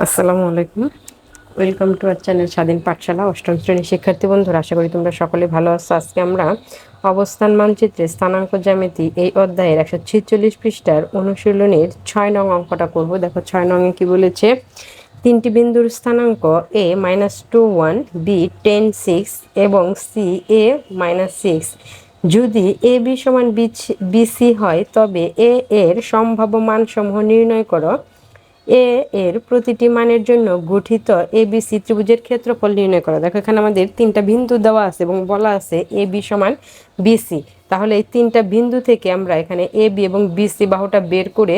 আসসালামু আলাইকুম। Welcome to our channel স্বাধীন পাঠশালা। অষ্টম শ্রেণীর শিক্ষার্থী বন্ধুরা, আশা করি তোমরা সকলে ভালো আছো। আজকে আমরা অবস্থান মানচিত্রে স্থানাঙ্ক জ্যামিতি এই অধ্যায়ের 146 পৃষ্ঠার অনুশীলনীর 6 নং অঙ্কটা করব। দেখো 6 নংয়ে কি বলেছে, তিনটি বিন্দুর স্থানাঙ্ক a -2 1, b 10 6 এবং c a -6 যদি এ বি সমান বিসি হয়, তবে এ এর সম্ভাব্য মানসমূহ নির্ণয় করো। এ এর প্রতিটি মানের জন্য গঠিত এবিসি ত্রিভুজের ক্ষেত্রফল নির্ণয় করা। দেখো এখানে আমাদের তিনটা বিন্দু দেওয়া আছে এবং বলা আছে এ বি সমান বিসি। তাহলে এই তিনটা বিন্দু থেকে আমরা এখানে এ বি এবং বিসি বাহুটা বের করে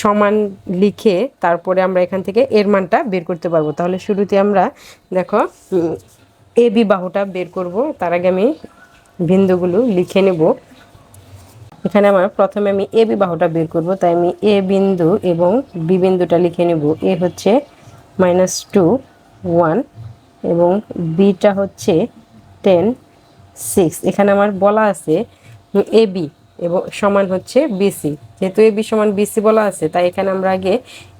সমান লিখে তারপরে আমরা এখান থেকে এর মানটা বের করতে পারবো। তাহলে শুরুতে আমরা দেখো এ বি বাহুটা বের করব। তার আগে আমি বিন্দুগুলো লিখে নেব। এখানে আমার প্রথমে আমি এ বি বাহুটা বের করব, তাই আমি এ বিন্দু এবং বি বিন্দুটা লিখে নেব। এ হচ্ছে -2 1 এবং বিটা হচ্ছে 10 6। এখানে আমার বলা আছে এ বি এবং সমান হচ্ছে বিসি। যেহেতু এ বি সমান বিসি বলা আছে, তাই এখানে আমরা আগে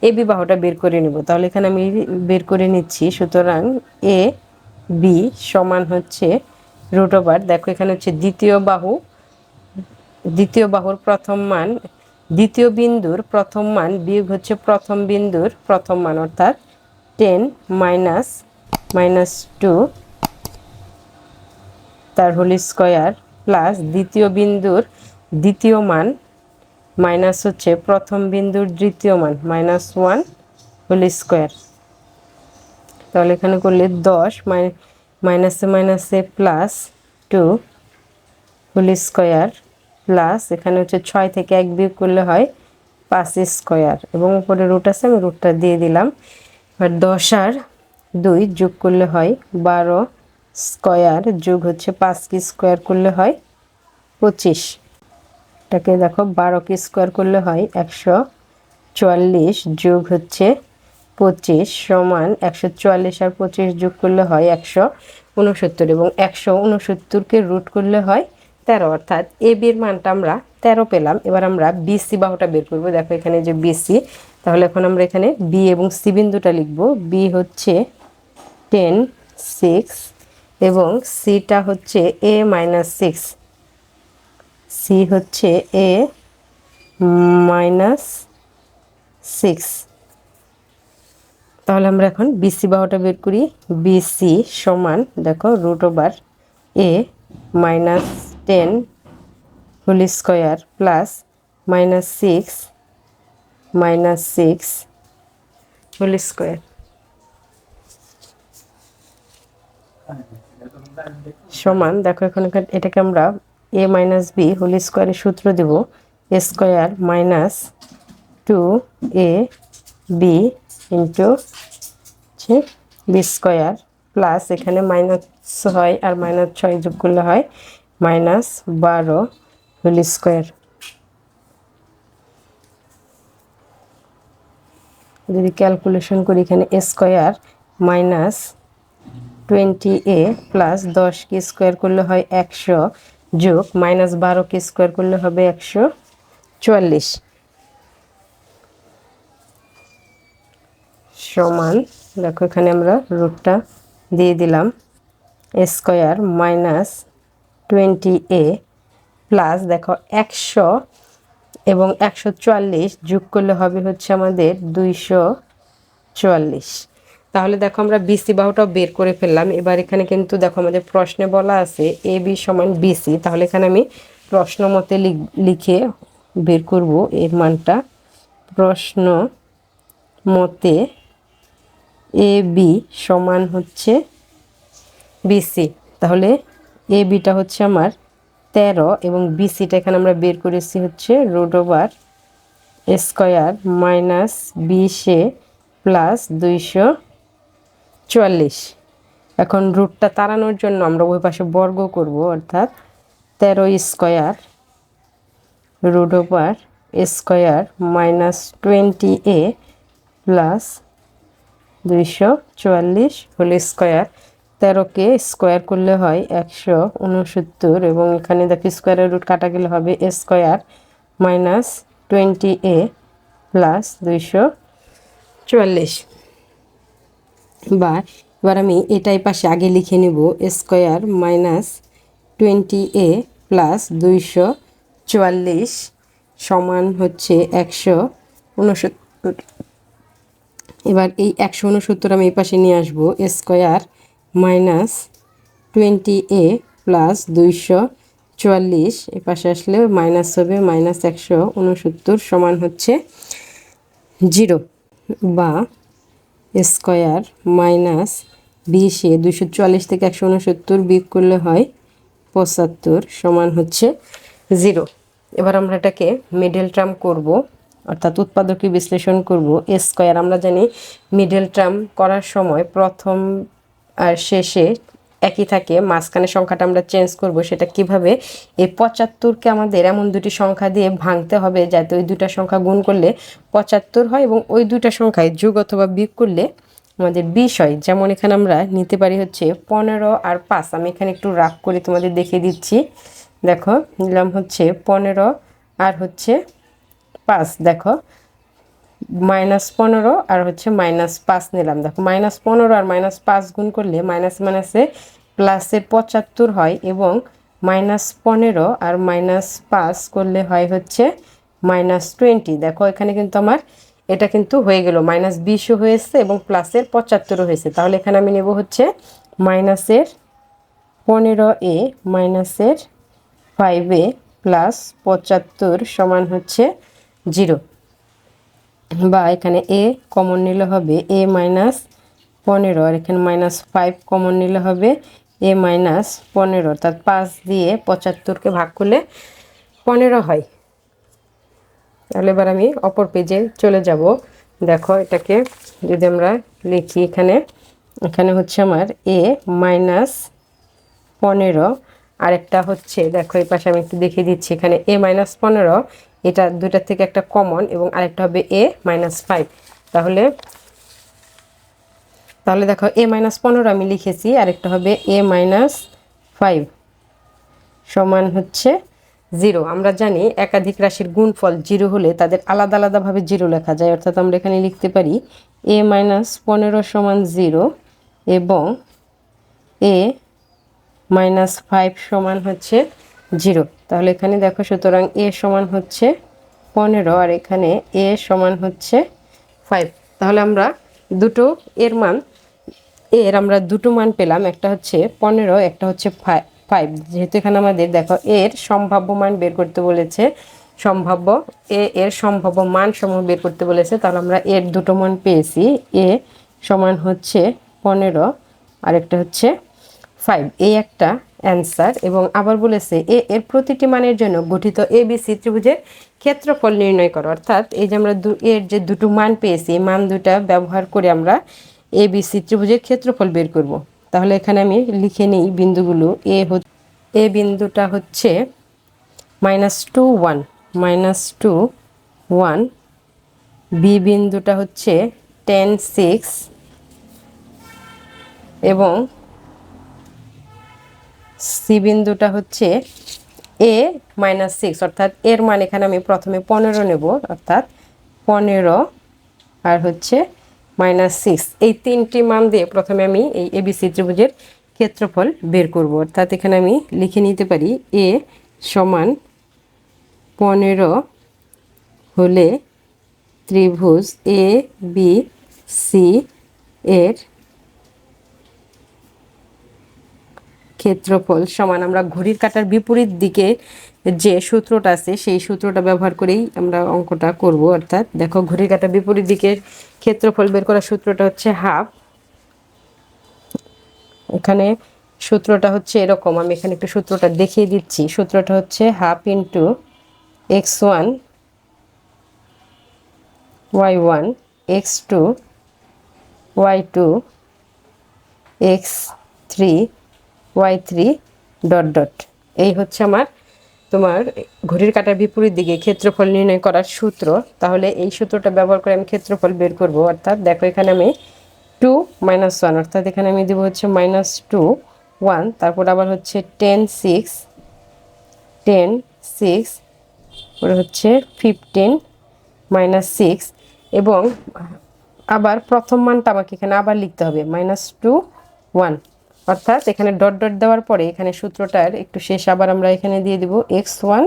এ বি বাহুটা বের করে নেব। তাহলে এখানে আমি বের করে নিচ্ছি। সুতরাং এ বি সমান হচ্ছে √, দেখো এখানে হচ্ছে দ্বিতীয় বাহুর প্রথম মান, দ্বিতীয় বিন্দুর প্রথম মান বিয়োগ হচ্ছে প্রথম বিন্দুর প্রথম মান, অর্থাৎ 10 -2 তার হোল স্কয়ার প্লাস দ্বিতীয় বিন্দুর দ্বিতীয় মান মাইনাস হচ্ছে প্রথম বিন্দুর দ্বিতীয় মান -1 হোল স্কয়ার। তাহলে এখানে করলে 10 মাইনাসে মাইনাসে +2 হোল স্কয়ার প্লাস এখানে হচ্ছে 6 থেকে 1 বিয়োগ করলে হয় 5 স্কয়ার এবং উপরে রুট আছে, আমি রুটটা দিয়ে দিলাম। আর 10 আর 2 যোগ করলে হয় 12 স্কয়ার যোগ হচ্ছে 5 কি স্কয়ার করলে হয় 25। এটাকে দেখো 12 কি স্কয়ার করলে হয় 144 যোগ হচ্ছে 25 সমান 144 আর 25 যোগ করলে হয় 169 এবং 169কে রুট করলে হয় 13, অর্থাৎ এ বির মানটা আমরা 13 পেলাম। এবার আমরা বিসি বাহুটা বের করব। দেখো এখানে যে বিসি, তাহলে এখন আমরা এখানে বি এবং সি বিন্দুটা লিখব। বি হচ্ছে 10 6 এবং সিটা হচ্ছে a -6, সি হচ্ছে a -6। তাহলে আমরা এখন বিসি বাহুটা বের করি। বিসি সমান দেখো √a -10 whole square plus -6 whole square সমান দেখো এখন এটাকে আমরা a - b হোল স্কয়ারের সূত্র দেব। a square -2ab into b square plus এখানে -6 আর -6 যোগ করলে হয় -12 হোল স্কয়ার। যদি ক্যালকুলেশন করি, এখানে a স্কয়ার -20a প্লাস 10 কি স্কয়ার করলে হয় 100 যোগ -12 কি স্কয়ার করলে হবে 144 সমান দেখো এখানে আমরা রুটটা দিয়ে দিলাম। a স্কয়ার -20a প্লাস দেখো 100 এবং 144 যোগ করলে হবে হচ্ছে আমাদের 244। তাহলে দেখো আমরা বিসি বাহুটাও বের করে ফেললাম। এবার এখানে কিন্তু দেখো আমাদের প্রশ্নে বলা আছে এ বি সমান বিসি। তাহলে এখানে আমি প্রশ্ন মতে লিখে বের করব এর মানটা। প্রশ্ন মতে এ বি সমান হচ্ছে বিসি। তাহলে এ বিটা হচ্ছে আমার 13 এবং বিসিটা এখানে আমরা বের করেছি হচ্ছে √a স্কয়ার -20a প্লাস 244। এখন রুটটা তাড়ানোর জন্য আমরা ওই পাশে বর্গ করব, অর্থাৎ 13 square √a square -20a plus 244 whole square. 13কে স্কয়ার করলে হয় 169 এবং এখানে দেখো স্কয়ারের রুট কাটা গেলে হবে a স্কয়ার -20a প্লাস 44 বা এবার আমি এটাই পাশে আগে লিখে নেব স্কয়ার মাইনাস 20a প্লাস 244 সমান হচ্ছে 169। এবার এই 169 আমি এই পাশে নিয়ে আসবো স্কয়ার মাইনাস 20a প্লাস 244 এই পাশে আসলে মাইনাস হবে মাইনাস 169 সমান হচ্ছে 0 বা স্কয়ার মাইনাস 20 244 থেকে 169 বিয়োগ করলে হয় 75 সমান হচ্ছে 0। এবার আমরা এটাকে মিডল টার্ম করব, অর্থাৎ উৎপাদকীয় বিশ্লেষণ করব। স্কয়ার আমরা জানি মিডল টার্ম করার সময় প্রথম আর শেষে একই থাকে, মাঝখানে সংখ্যাটা আমরা চেঞ্জ করব। সেটা কিভাবে, এই 75কে আমাদের এমন দুটি সংখ্যা দিয়ে ভাঙতে হবে যাতে ওই দুটা সংখ্যা গুণ করলে 75 হয় এবং ওই দুটা সংখ্যায় যোগ অথবা বিয়োগ করলে আমাদের 20 হয়। যেমন এখানে আমরা নিতে পারি হচ্ছে 15 আর 5। আমি এখানে একটু রাগ করে তোমাদের দেখিয়ে দিচ্ছি। দেখো নিলাম হচ্ছে 15 আর হচ্ছে 5। দেখো -15 আর হচ্ছে -5 নিলাম। দেখো -15 আর -5 গুণ করলে মাইনাস মাইনাসে প্লাসের 75 হয় এবং -15 আর -5 করলে হয় হচ্ছে -20। দেখো এখানে কিন্তু আমার এটা কিন্তু হয়ে গেল, -20ও হয়েছে এবং প্লাসের 75ও হয়েছে। তাহলে এখানে আমি নেব হচ্ছে মাইনাসের 15a মাইনাসের 5a প্লাস 75 সমান হচ্ছে 0 বা এখানে a কমন নিলে হবে a মাইনাস 15 আর এখানে -5 কমন নিলে হবে a মাইনাস 15, অর্থাৎ 5 দিয়ে 75কে ভাগ করলে 15 হয়। তাহলে এবার আমি অপর পেজে চলে যাব। দেখো এটাকে যদি আমরা লিখি এখানে, এখানে হচ্ছে আমার a মাইনাস 15 আরেকটা হচ্ছে, দেখো এই পাশে আমি একটু দেখিয়ে দিচ্ছি, এখানে a মাইনাস 15 এটা দুইটা থেকে একটা কমন এবং আরেকটা হবে a মাইনাস 5। তাহলে দেখো a মাইনাস 15 আমি লিখেছি, আরেকটা হবে a মাইনাস 5 সমান হচ্ছে 0। আমরা জানি একাধিক রাশির গুণফল 0 হলে তাদের আলাদা আলাদাভাবে 0 লেখা যায়, অর্থাৎ আমরা এখানে লিখতে পারি a মাইনাস 15 সমান 0 এবং a মাইনাস 5 সমান হচ্ছে 0। তাহলে এখানে দেখো সুতরাং a সমান হচ্ছে 15 আর এখানে a সমান হচ্ছে 5। তাহলে আমরা দুটো আমরা দুটো মান পেলাম, একটা হচ্ছে 15, একটা হচ্ছে 5। যেহেতু এখানে আমাদের দেখো এর সম্ভাব্য মান বের করতে বলেছে, এর সম্ভাব্য মান সমূহ বের করতে বলেছে, তাহলে আমরা এর দুটো মান পেয়েছি। a সমান হচ্ছে 15 আর একটা হচ্ছে 5, এই একটা অ্যান্সার। এবং আবার বলেছে এর প্রতিটি মানের জন্য গঠিত ABC ত্রিভুজের ক্ষেত্রফল নির্ণয় করো, অর্থাৎ এই যে আমরা এর যে দুটো মান পেয়েছি এই মান দুটা ব্যবহার করে আমরা ABC ত্রিভুজের ক্ষেত্রফল বের করব। তাহলে এখানে আমি লিখে নিই বিন্দুগুলো। এ বিন্দুটা হচ্ছে -2 1 -2 1, বি বিন্দুটা হচ্ছে 10 6 এবং সি বিন্দুটা হচ্ছে a -6, অর্থাৎ এর মান এখানে আমি প্রথমে 15 নেব, অর্থাৎ 15 আর হচ্ছে -6। এই তিনটি মান দিয়ে প্রথমে আমি এই ABC ত্রিভুজের ক্ষেত্রফল বের করব, অর্থাৎ এখানে আমি লিখে নিতে পারি a সমান 15 হলে ত্রিভুজ ABC এর ক্ষেত্রফল সমান, আমরা ঘড়ির কাঁটার বিপরীত দিকে যে সূত্রটা আছে সেই সূত্রটা ব্যবহার করেই আমরা অঙ্কটা করব। অর্থাৎ দেখো ঘড়ির কাঁটার বিপরীত দিকের ক্ষেত্রফল বের করার সূত্রটা হচ্ছে হাফ। এখানে সূত্রটা হচ্ছে এরকম, আমি এখানে একটু সূত্রটা দেখিয়ে দিচ্ছি। সূত্রটা হচ্ছে half into x1 y1 x2 y2 x3 y3 dot dot. এই হচ্ছে আমার তোমার ঘড়ির কাঁটার বিপরীত দিকে ক্ষেত্রফল নির্ণয় করার সূত্র। তাহলে এই সূত্রটা ব্যবহার করে আমি ক্ষেত্রফল বের করব। অর্থাৎ দেখো এখানে আমি 2 - 1, অর্থাৎ এখানে আমি দেবো হচ্ছে -2 1, তারপর আবার হচ্ছে 10 6 পরে হচ্ছে 15 - 6 এবং আবার প্রথম মানটা আমাকে এখানে আবার লিখতে হবে -2 1, অর্থাৎ এখানে ডট ডট দেওয়ার পরে এখানে সূত্রটার একটু শেষ আবার আমরা এখানে দিয়ে দিব x1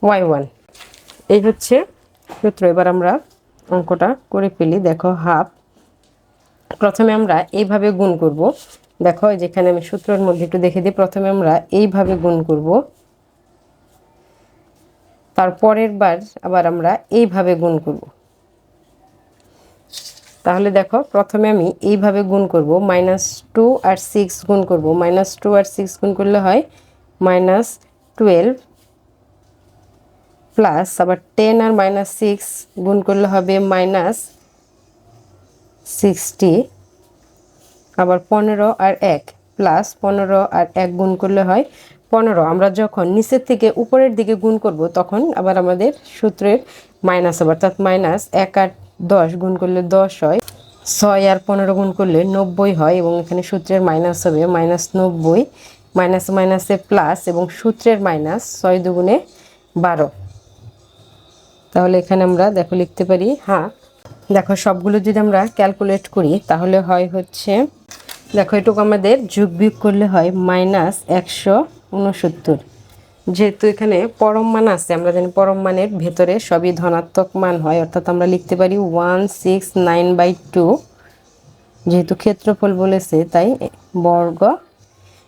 y1। এই হচ্ছে সূত্র। এবার আমরা অঙ্কটা করে ফেলি। দেখো হাফ, প্রথমে আমরা এইভাবে গুণ করব। দেখো যেখানে আমি সূত্রের মধ্যে একটু দেখে দিই, প্রথমে আমরা এইভাবে গুণ করব, তারপরের বার আবার আমরা এইভাবে গুণ করব। তাহলে দেখো প্রথমে আমি এইভাবে গুণ করব, -2 আর 6 গুণ করব। -2 আর 6 গুণ করলে হয় -12, প্লাস আবার 10 আর -6 গুণ করলে হবে -60, আবার 15 আর 1 প্লাস 15 আর 1 গুণ করলে হয় 15। আমরা যখন নিচের থেকে উপরের দিকে গুণ করব তখন আবার আমাদের সূত্রের মাইনাস হবে, অর্থাৎ -1 আর 10 গুণ করলে 10 হয়, 6 আর 15 গুণ করলে 90 হয়, এবং এখানে সূত্রের মাইনাস হবে -90, মাইনাস মাইনাসে প্লাস এবং সূত্রের মাইনাস, 6 দুগুণে 12। তাহলে এখানে আমরা দেখো লিখতে পারি হ্যাঁ। দেখো সবগুলো যদি আমরা ক্যালকুলেট করি তাহলে হয় হচ্ছে, দেখো এটুকু আমাদের যোগ বিয়োগ করলে হয় -169। যেহেতু এখানে পরম মান আছে, আমরা জানি পরম মানের ভেতরে সবই ধনাত্মক মান হয়, অর্থাৎ আমরা লিখতে পারি 169/2। যেহেতু ক্ষেত্রফল বলেছে তাই বর্গ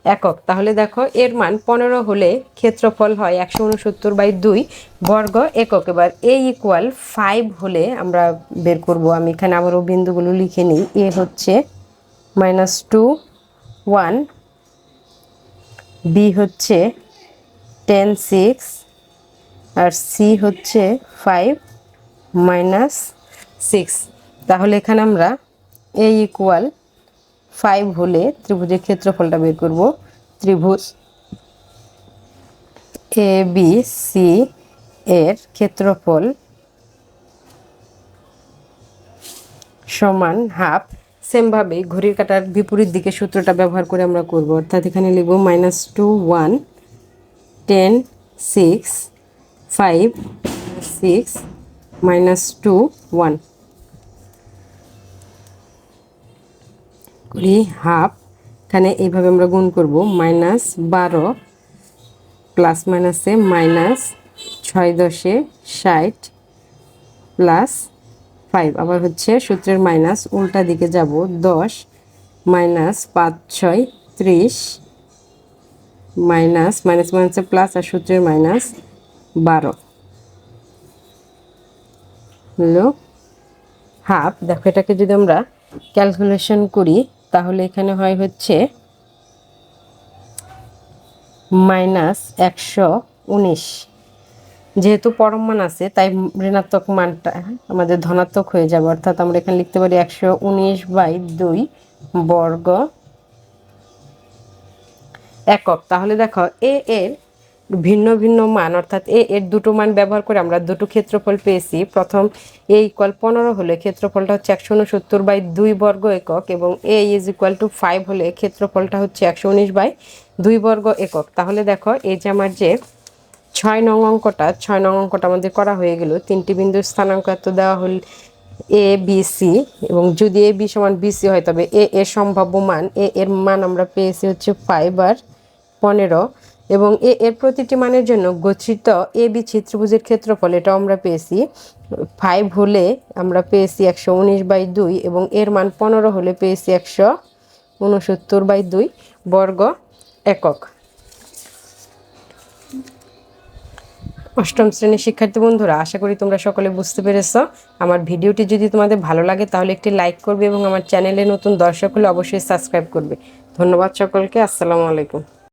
একক। তাহলে দেখো এর মান 15 হলে ক্ষেত্রফল হয় 169/2 বর্গ একক। এবার a = 5 হলে আমরা বের করব। আমি এখানে আবারও বিন্দুগুলো লিখে নিই। a হচ্ছে -2 1, b হচ্ছে 10 6, আর c হচ্ছে 5 -6। তাহলে এখানে আমরা a = 5 হলে ত্রিভুজের ক্ষেত্রফলটা বের করব। ত্রিভুজ ABC এর ক্ষেত্রফল সমান হাফ। সেমভাবে ঘড়ির কাঁটার বিপরীত দিকে সূত্রটা ব্যবহার করে আমরা করব, অর্থাৎ এখানে লিখব -2 1, 10 6, 5 6 -2 1 করি হাফ। এখানে এইভাবে আমরা গুণ করব, -12 প্লাস মাইনাসে -6 10 60 প্লাস 5, আবার হচ্ছে সূত্রের মাইনাস উল্টা দিকে যাব, 10 -5 6 30 মাইনাস মাইনাসে প্লাস আর সূত্রের -12 হলো হাফ। দেখো এটাকে যদি আমরা ক্যালকুলেশন করি তাহলে এখানে হয় হচ্ছে -119। যেহেতু পরম মান আছে তাই ঋণাত্মক মানটা আমাদের ধনাত্মক হয়ে যাবে, অর্থাৎ আমরা এখানে লিখতে পারি 119/2 বর্গ একক। তাহলে দেখো এ এর ভিন্ন ভিন্ন মান, অর্থাৎ এ এর দুটো মান ব্যবহার করে আমরা দুটো ক্ষেত্রফল পেয়েছি। প্রথম a = 15 হলে ক্ষেত্রফলটা হচ্ছে 169/2 বর্গ একক, এবং a = 5 হলে ক্ষেত্রফলটা হচ্ছে 119/2 বর্গ একক। তাহলে দেখো এই যে আমার যে 6 নং অঙ্কটা আমাদের করা হয়ে গেল। তিনটি বিন্দুর স্থানাঙ্ক এত দেওয়া হল a b c, এবং যদি a b = bc হয় তবে a এর সম্ভাব্য মান, a এর মান আমরা পেয়েছি হচ্ছে 5 আর 15, এবং a এর প্রতিটি মানের জন্য গচ্ছিত ab ত্রিভুজের ক্ষেত্রফল এটাও আমরা পেয়েছি। 5 হলে আমরা পেয়েছি 119/2, এবং এর মান 15 হলে পেয়েছি 169/2 বর্গ একক। অষ্টম শ্রেণীর শিক্ষার্থী বন্ধুরা, আশা করি তোমরা সকলে বুঝতে পেরেছো। আমার ভিডিওটি যদি তোমাদের ভালো লাগে তাহলে একটি লাইক করবে, এবং আমার চ্যানেলে নতুন দর্শক হলে অবশ্যই সাবস্ক্রাইব করবে। ধন্যবাদ সকলকে। আসসালামু আলাইকুম।